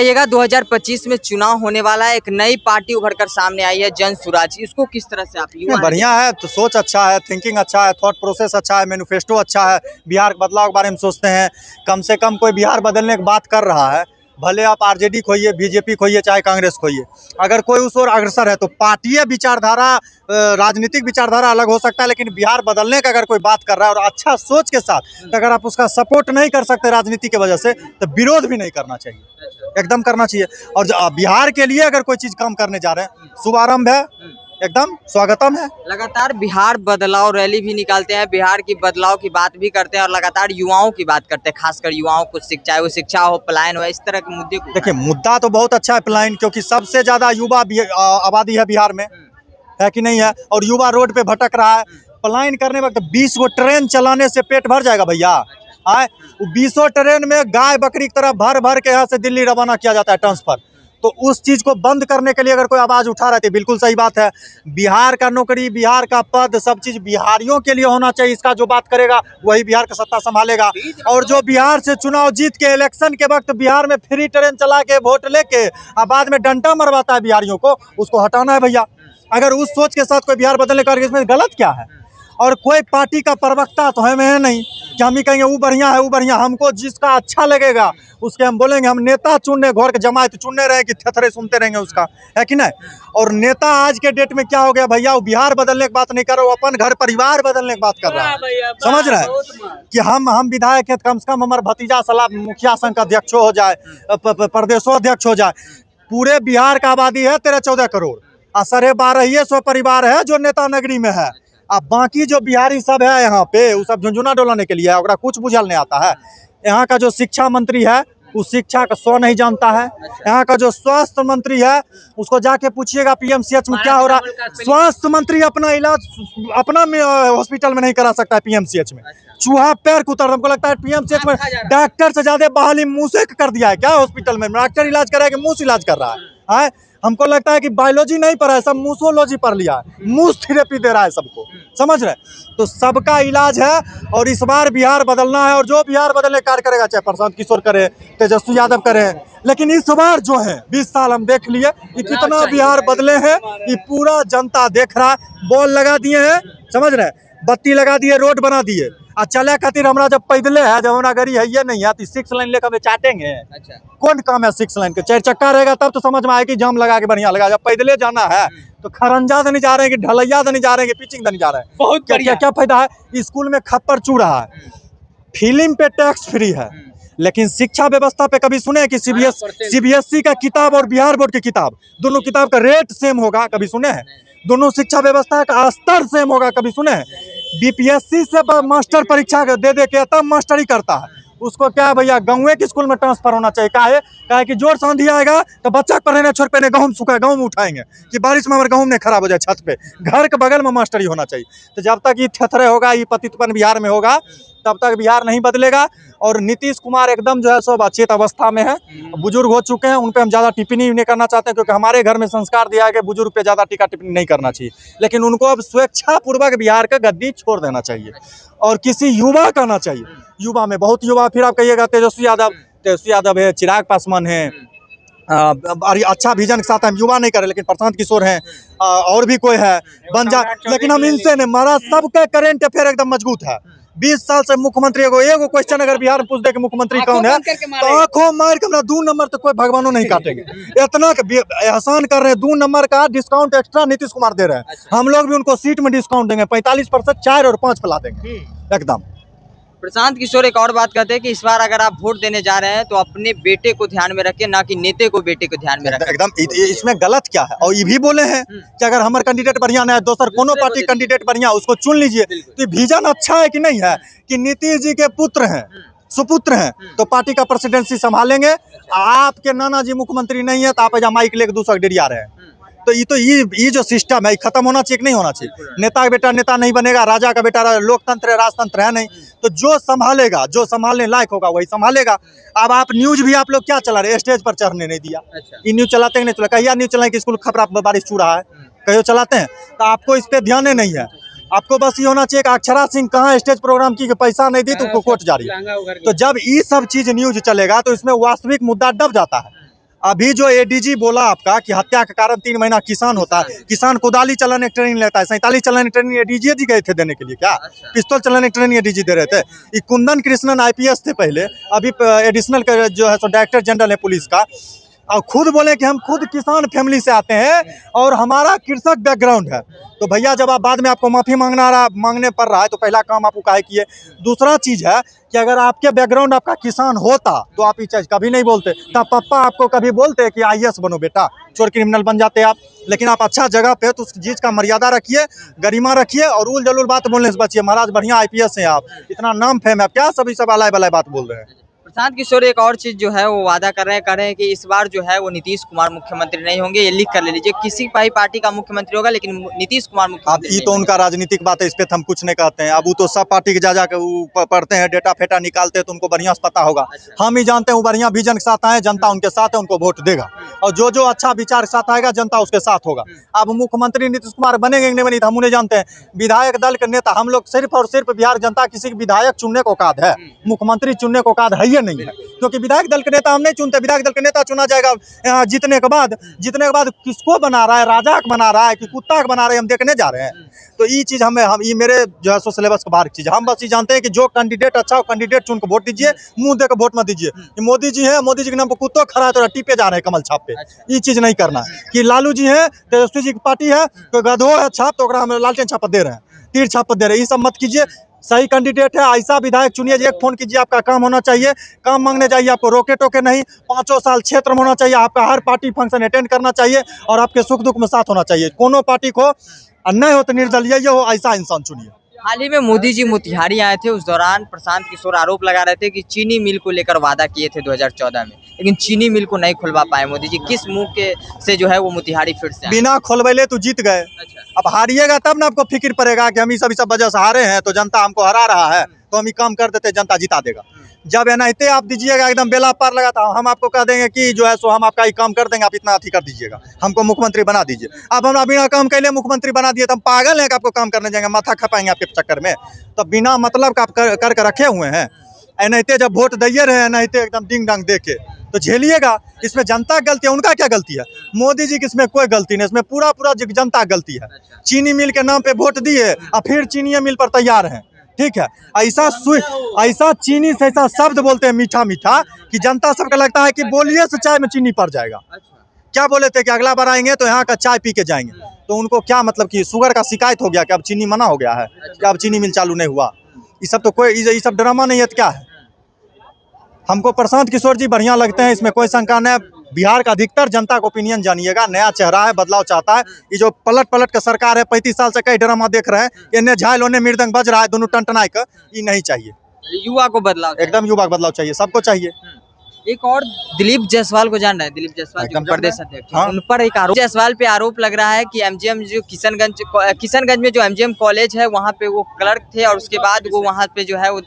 कहिएगा 2025 में चुनाव होने वाला है, एक नई पार्टी उभर कर सामने आई है जन स्वराज, इसको किस तरह से आप युवा बढ़िया है। तो सोच अच्छा है, थिंकिंग अच्छा है, थॉट प्रोसेस अच्छा है, मैनिफेस्टो अच्छा है। बिहार के बदलाव के बारे में सोचते हैं। कम से कम कोई बिहार बदलने की बात कर रहा है, भले आप आरजेडी खोइए, बीजेपी खोइए, चाहे कांग्रेस खोइए, अगर कोई उस ओर अग्रसर है तो पार्टीय विचारधारा, राजनीतिक विचारधारा अलग हो सकता है, लेकिन बिहार बदलने का अगर कोई बात कर रहा है और अच्छा सोच के साथ, तो अगर आप उसका सपोर्ट नहीं कर सकते राजनीति की वजह से, तो विरोध भी नहीं करना चाहिए, एकदम करना चाहिए। और बिहार के लिए अगर कोई चीज़ काम करने जा रहे हैं, शुभारंभ है, एकदम स्वागतम है। लगातार बिहार बदलाव रैली भी निकालते हैं, बिहार की बदलाव की बात भी करते हैं और लगातार युवाओं की बात करते हैं, खासकर युवाओं को शिक्षा, वो शिक्षा हो, पलायन हो, इस तरह के मुद्दे को। देखिए, मुद्दा तो बहुत अच्छा है पलायन, क्योंकि सबसे ज्यादा युवा आबादी है बिहार में, है कि नहीं है, और युवा रोड पे भटक रहा है। पलायन करने वक्त 20 गो ट्रेन चलाने से पेट भर जाएगा भैया? आए, 20 ट्रेन में गाय बकरी की तरह भर भर के यहाँ से दिल्ली रवाना किया जाता है ट्रांसफर। तो उस चीज़ को बंद करने के लिए अगर कोई आवाज़ उठा रहे थे, बिल्कुल सही बात है। बिहार का नौकरी, बिहार का पद, सब चीज़ बिहारियों के लिए होना चाहिए। इसका जो बात करेगा वही बिहार का सत्ता संभालेगा। और जो बिहार से चुनाव जीत के इलेक्शन के वक्त बिहार में फ्री ट्रेन चला के वोट लेके और बाद में डंडा मरवाता है बिहारियों को, उसको हटाना है भैया। अगर उस सोच के साथ कोई बिहार बदलने का, इसमें गलत क्या है? और कोई पार्टी का प्रवक्ता तो हमें है नहीं कि हम ही कहेंगे वो बढ़िया है, वो बढ़िया। हमको जिसका अच्छा लगेगा उसके हम बोलेंगे। हम नेता चुनने, घर के जमात चुनने रहे कि थेथरे सुनते रहेंगे उसका, है कि नहीं? और नेता आज के डेट में क्या हो गया भैया, वो बिहार बदलने की बात नहीं कर रहा, वो अपन घर परिवार बदलने की बात कर रहा है। समझ रहे हैं कि हम विधायक हैं, कम से कम हमारा भतीजा सलाह मुखिया संघ का अध्यक्ष हो जाए, प्रदेशों अध्यक्ष हो जाए। पूरे बिहार का आबादी है 13-14 करोड़, और 1250 परिवार है जो नेता नगरी में है। अब बाकी जो बिहारी सब है यहाँ पे, वो सब झुंझुना डोलाने के लिए है, ओकरा कुछ बुझल नहीं आता है। यहाँ का जो शिक्षा मंत्री है, उस शिक्षा का 100 नहीं जानता है। यहाँ का जो स्वास्थ्य मंत्री है, उसको जाके पूछिएगा पीएमसीएच में क्या हो रहा है। स्वास्थ्य मंत्री अपना इलाज अपना हॉस्पिटल में नहीं करा सकता है पीएमसीएच में। चूहा पैर कुतर, हमको लगता है पीएमसीएच में डॉक्टर से ज्यादा बहाली मुंह से कर दिया है क्या? हॉस्पिटल में डॉक्टर इलाज कर रहा है कि मुंह से इलाज कर रहा है? हमको लगता है कि बायोलॉजी नहीं पढ़ा है, सब मूसोलॉजी पढ़ लिया है, मूस थेरेपी दे रहा है सबको। समझ रहे? तो सबका इलाज है। और इस बार बिहार बदलना है, और जो बिहार बदलने कार्य करेगा, चाहे प्रशांत किशोर करे, तेजस्वी यादव करे, लेकिन इस बार जो है 20 साल हम देख लिए कि कितना बिहार बदले हैं, ये पूरा जनता देख रहा है। बॉल लगा दिए हैं, समझ रहे? बत्ती लगा दिए, रोड बना दिए। और चले खातिर हमारा जब पैदले है, जब हमारा गाड़ी है ये नहीं है, तो 6 लाइन लेकर चाटेंगे। कौन काम है 6 लाइन के? 4 चक्का रहेगा तब तो समझ में आए कि जाम लगा के बढ़िया लगा। जब पैदले जाना है तो खरंजा नहीं जा रहे हैं कि ढलैया नहीं जा रहे हैं कि पिचिंग नहीं जा रहे हैं। बहुत क्या फायदा है? स्कूल में खप्पर चू रहा है, फिल्म पे टैक्स फ्री है, लेकिन शिक्षा व्यवस्था पे कभी सुने कि सीबीएसई का किताब और बिहार बोर्ड की किताब, दोनों किताब का रेट सेम होगा? कभी सुने हैं? दोनों शिक्षा व्यवस्था का स्तर सेम होगा? कभी सुने हैं? बीपीएससी से मास्टर परीक्षा दे के तब मास्टरी करता है। उसको क्या है भैया, गाँव के स्कूल में ट्रांसफर होना चाहिए। काहे कि जोर आंधी आएगा तो बच्चा पढ़ने छोड़ पे गेहूँ सूखा, गेहूँ उठाएंगे कि बारिश में हमारे गेहूँ नहीं खराब हो जाए छत पे। घर के बगल में मास्टरी होना चाहिए। तो जब तक ये थेथरे होगा, ये पतितपन बिहार में होगा, तब तक बिहार नहीं बदलेगा। और नीतीश कुमार एकदम जो है सब अचेत अवस्था में है, बुजुर्ग हो चुके हैं, उन पे हम ज़्यादा टिप्पणी नहीं करना चाहते हैं, क्योंकि हमारे घर में संस्कार दिया है कि बुजुर्ग पे ज़्यादा टीका टिप्पणी नहीं करना चाहिए। लेकिन उनको अब स्वेच्छापूर्वक बिहार का गद्दी छोड़ देना चाहिए और किसी युवा का आना चाहिए। युवा में बहुत युवा, फिर आप कहिएगा तेजस्वी यादव है, चिराग पासवान है, अच्छा विजन के साथ हम युवा नहीं करें, लेकिन प्रशांत किशोर हैं, और भी कोई है बन जा, लेकिन हम इनसे नहीं। हमारा सबका करेंट अफेयर एकदम मजबूत है। 20 साल से मुख्यमंत्री एगो क्वेश्चन अगर बिहार में पूछ दे कि मुख्यमंत्री कौन है, तो आंखों मार के 2 नंबर तो कोई भगवानों नहीं काटेंगे। इतना एहसान कर रहे हैं, 2 नंबर का डिस्काउंट एक्स्ट्रा नीतीश कुमार दे रहे हैं। हम लोग भी उनको सीट में डिस्काउंट देंगे, 45% 4 और 5 पिला देंगे एकदम। प्रशांत किशोर एक और बात कहते हैं कि इस बार अगर आप वोट देने जा रहे हैं तो अपने बेटे को ध्यान में रखें, ना कि नेता को बेटे को ध्यान में रखें। एकदम, इसमें गलत क्या है? और ये भी बोले हैं कि अगर हमारे कैंडिडेट बढ़िया ना है, दोसर कोनो पार्टी कैंडिडेट बढ़िया, उसको चुन लीजिए। तो विजन अच्छा है कि नहीं है कि नीतीश जी के पुत्र हैं, सुपुत्र हैं, तो पार्टी का प्रेसिडेंसी संभालेंगे। आपके नाना जी मुख्यमंत्री नहीं है तो आप माइक लेके दूसरा डेरिया रहे हैं। तो ये जो सिस्टम है खत्म होना चाहिए कि नहीं होना चाहिए? नेता का बेटा नेता नहीं बनेगा, राजा का बेटा लोकतंत्र है, राजतंत्र है नहीं। तो जो संभालेगा, जो संभालने लायक होगा वही संभालेगा। अब आप न्यूज भी आप लोग क्या चला रहे, स्टेज पर चढ़ने नहीं दिया। ये न्यूज चलाते हैं नहीं चला, कहिए न्यूज चलाएं कि स्कूल खबरा बारिश छू रहा है, कहियो चलाते हैं? तो आपको इस पे ध्यान नहीं है। आपको बस ये होना चाहिए कि अक्षरा सिंह कहाँ स्टेज प्रोग्राम की, पैसा नहीं दी तो उसको कोर्ट जारी। तो जब ये सब चीज न्यूज चलेगा तो इसमें वास्तविक मुद्दा दब जाता है। अभी जो एडीजी बोला आपका कि हत्या के कारण 3 महीना किसान होता है, किसान कुदाली चलाने की ट्रेनिंग लेता है, 47 चलाने की ट्रेनिंग एडीजी जी गए थे देने के लिए क्या? पिस्तौल चलाने की ट्रेनिंग एडीजी दे रहे थे। ये कुंदन कृष्णन आईपीएस थे पहले, अभी एडिशनल जो है सो डायरेक्टर जनरल है पुलिस का, और खुद बोले कि हम खुद किसान फैमिली से आते हैं और हमारा कृषक बैकग्राउंड है। तो भैया जब आप बाद में आपको माफ़ी मांगने पड़ रहा है तो पहला काम आपको काहे किए। दूसरा चीज़ है कि अगर आपके बैकग्राउंड आपका किसान होता तो आप ये चीज़ कभी नहीं बोलते, तब पापा आपको कभी बोलते कि आईएएस बनो बेटा, चोर क्रिमिनल बन जाते आप। लेकिन आप अच्छा जगह पे तो उस चीज़ का मर्यादा रखिए, गरिमा रखिए और उल जलूल बात बोलने से बचिए। महाराज बढ़िया आईपीएस हैं आप, इतना नाम फेम है, क्या सभी सब अलाय बलाय बात बोल रहे हैं। प्रशांत किशोर एक और चीज जो है वो वादा कर रहे हैं कि इस बार जो है वो नीतीश कुमार मुख्यमंत्री नहीं होंगे। ये लिख कर ले लीजिए, किसी भी पार्टी का मुख्यमंत्री होगा लेकिन नीतीश कुमार अब मुख्यमंत्री ये तो उनका राजनीतिक बात है, इस पे तो हम कुछ नहीं कहते हैं। अब वो तो सब पार्टी के जा के पढ़ते हैं, डेटा फेटा निकालते हैं तो उनको बढ़िया से पता होगा। हम ही जानते हैं वो बढ़िया विजन के साथ आए, जनता उनके साथ है, उनको वोट देगा और जो जो अच्छा विचार के साथ आएगा जनता उसके साथ होगा। अब मुख्यमंत्री नीतीश कुमार बनेंगे नहीं बने हम उन्हें जानते हैं। विधायक दल के नेता हम लोग सिर्फ और सिर्फ बिहार जनता किसी विधायक चुनने को औकात है, मुख्यमंत्री चुनने को औकात है ही नहीं है, क्योंकि विधायक दल के नेता हम नहीं चुनते। विधायक दल के नेता चुना जाएगा जीतने के बाद किसको बना रहा है, राजा को बना रहा है कि कुत्ता को बना रहे हैं, हम देखने जा रहे हैं। तो ये चीज़ हम ये मेरे जो है सो सिलेबस के बाहर की चीज़। हम बस ये जानते हैं कि जो कैंडिडेट अच्छा हो कैंडिडेट चुन के वोट दीजिए, मुंह देकर वोट मत दीजिए। कि मोदी जी है, मोदी जी के नाम पर कुत्तों खड़ा है तो टिपे जा रहे हैं कमल छाप पे, ये चीज़ नहीं करना है। कि लालू जी है, तेजस्वी जी की पार्टी है, तो गधो है छाप तो हम लालटेन छाप दे रहे हैं, तीर छाप दे रहे हैं, ये सब मत कीजिए। सही कैंडिडेट है, ऐसा विधायक चुनिए, एक फोन कीजिए, आपका काम होना चाहिए, काम मांगने जाइए, आपको रोके टोके नहीं, 5 साल क्षेत्र में होना चाहिए, आपका हर पार्टी फंक्शन अटेंड करना चाहिए और आपके सुख दुख में साथ होना चाहिए। कोनो पार्टी को अन्याय हो तो निर्दलीय हो, ऐसा इंसान चुनिए। हाल ही में मोदी जी मोतिहारी आए थे, उस दौरान प्रशांत किशोर आरोप लगा रहे थे कि चीनी मिल को लेकर वादा किए थे 2014 में, लेकिन चीनी मिल को नहीं खुलवा पाए मोदी जी। किस मुंह के से जो है वो मोतिहारी फिर से आए? बिना खोलबैले तो जीत गए। अब हारिएगा तब ना आपको फिक्र पड़ेगा कि हम इस सब वजह से हारे हैं तो जनता हमको हरा रहा है तो हम ये काम कर देते, जनता जिता देगा। जब एनआईते आप दीजिएगा एकदम बेला पार लगा था, हम आपको कह देंगे कि जो है सो हम आपका ये काम कर देंगे, आप इतना अथी कर दीजिएगा, हमको मुख्यमंत्री बना दीजिए। अब हम बिना काम के लिए मुख्यमंत्री बना दिए तो हम पागल हैं कि आपको काम करने जाएंगे, माथा खपाएंगे आपके चक्कर में। तो बिना मतलब का आप करके रखे हुए हैं। एनआईते जब वोट दिए रहे, एनआईते एकदम डिंग डांग दे के, तो झेलिएगा। इसमें जनता की गलती है, उनका क्या गलती है? मोदी जी की इसमें कोई गलती नहीं, इसमें पूरा जनता की गलती है। चीनी मिल के नाम पे वोट दिए और फिर चीनी मिल पर तैयार हैं, ठीक है। ऐसा चीनी से ऐसा शब्द बोलते हैं मीठा मीठा कि जनता सबका लगता है कि बोलिए से चाय में चीनी पड़ जाएगा। क्या बोले थे कि अगला बार आएंगे तो यहाँ का चाय पी के जाएंगे, तो उनको क्या मतलब कि शुगर का शिकायत हो गया कि अब चीनी मना हो गया है, कि अब चीनी मिल चालू नहीं हुआ? ये सब तो कोई ये सब ड्रामा नहीं है तो क्या है? हमको प्रशांत किशोर जी बढ़िया लगते हैं, इसमें कोई शंका नहीं। बिहार का अधिकतर जनता का ओपिनियन जानिएगा, नया चेहरा है, बदलाव चाहता है। ये जो पलट के सरकार है, 35 साल से कई ड्रामा देख रहे हैं, इन्हें झायल ओने मृदंग बज रहा है, दोनों टनटनाई का, ये नहीं चाहिए। युवा को बदलाव, एकदम युवा का बदलाव चाहिए, सबको चाहिए। एक और दिलीप जायसवाल को जान रहे हैं, दिलीप जायसवाल एकदम प्रदेश अध्यक्ष, हाँ। उन पर एक आरोप, जायसवाल पे आरोप लग रहा है कि एमजीएम जो किशनगंज में जो एमजीएम कॉलेज है वहाँ पे वो क्लर्क थे और उसके बाद वो वहाँ पे जो है वो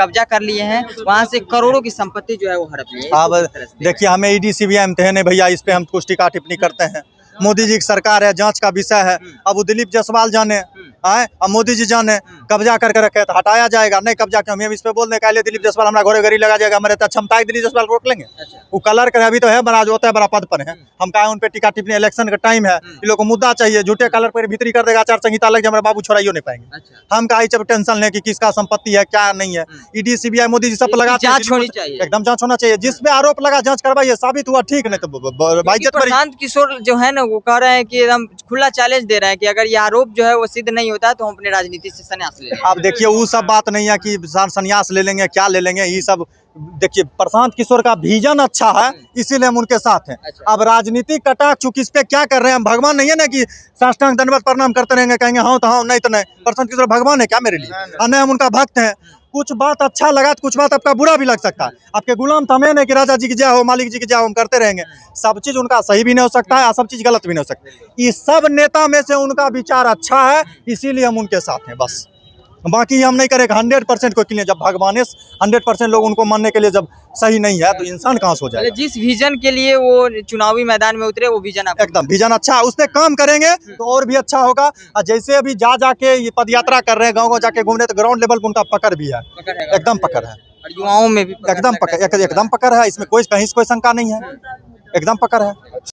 कब्जा कर लिए हैं, वहाँ से करोड़ों की संपत्ति जो है वो हड़प ली है। अब देखिए, हमें ईडी सीबीआई में थे नहीं भैया, इस पे हम कुछ टीका टिप्पणी करते हैं। मोदी जी की सरकार है, जांच का विषय है। अब वो दिलीप जायसवाल जाने आए, अब मोदी जी जाने, कब्जा करके रखे तो हटाया जाएगा, नहीं कब्जा के हम इस पे बोल दें कि दिलीप जायसवाल हमारा घोड़े घड़ी लगा जाएगा, हमारे क्षमता है दिलीप जायसवाल रोक लेंगे। वो कलर करे अभी तो है, बड़ा होता है, बड़ा पद पर है, हम कहा उन पे टीका टिप्पणी, इलेक्शन का टाइम है, ये लोग को मुद्दा चाहिए, झूठे कलर पर भीतरी कर देगा, आचार संहिता लग जाए, हमारे बाबू छोड़ाइयो नहीं पाएंगे। हम कहा जब टेंशन लें कि किसका संपत्ति है क्या नहीं है, ईडी सीबीआई मोदी जी सब लगा, जांच होनी चाहिए, एकदम जांच होना चाहिए। जिस पे आरोप लगा जांच करवाइए, साबित हुआ ठीक, नहीं तो प्रशांत किशोर जो है ना वो कह रहे हैं कि एकदम खुला चैलेंज दे रहे हैं कि अगर ये आरोप जो है वो सिद्ध नहीं होता है तो हम अपने राजनीति से संन्यास ले लेंगे। आप देखिए, वो सब बात नहीं है कि संन्यास ले लेंगे क्या ले लेंगे, ये सब देखिए, प्रशांत किशोर का विजन अच्छा है, इसीलिए हम उनके साथ हैं। अब राजनीतिक कटाक्ष चूंकि इस पे क्या कर रहे हैं, हम भगवान नहीं है ना कि साष्टांग दंडवत प्रणाम करते रहेंगे, कहेंगे हाँ तो हाँ, नहीं तो नहीं। प्रशांत किशोर भगवान है क्या मेरे लिए? और नहीं, हम उनका भक्त हैं। कुछ बात अच्छा लगा तो कुछ बात आपका बुरा भी लग सकता है। आपके गुलाम तो हमें नहीं कि राजा जी की जय हो, मालिक जी की जय हो, हम करते रहेंगे। सब चीज उनका सही भी नहीं हो सकता है और सब चीज गलत भी नहीं हो सकता। इस सब नेता में से उनका विचार अच्छा है, इसीलिए हम उनके साथ हैं बस। बाकी हम नहीं करेंगे 100% को लिए, जब भगवान 100% लोग उनको मानने के लिए जब सही नहीं है तो इंसान कहाँ से हो जाएगा? जिस विजन के लिए वो चुनावी मैदान में उतरे वो विजन एकदम विजन अच्छा है, उस पर काम करेंगे तो और भी अच्छा होगा। और जैसे अभी जाके ये पद यात्रा कर रहे हैं, गाँव जाके घूम रहे, तो ग्राउंड लेवल पर उनका पकड़ भी है, एकदम पकड़ है, और युवाओं में भी एकदम पकड़ है, इसमें कोई कहीं से कोई शंका नहीं है। एकदम पकड़ है।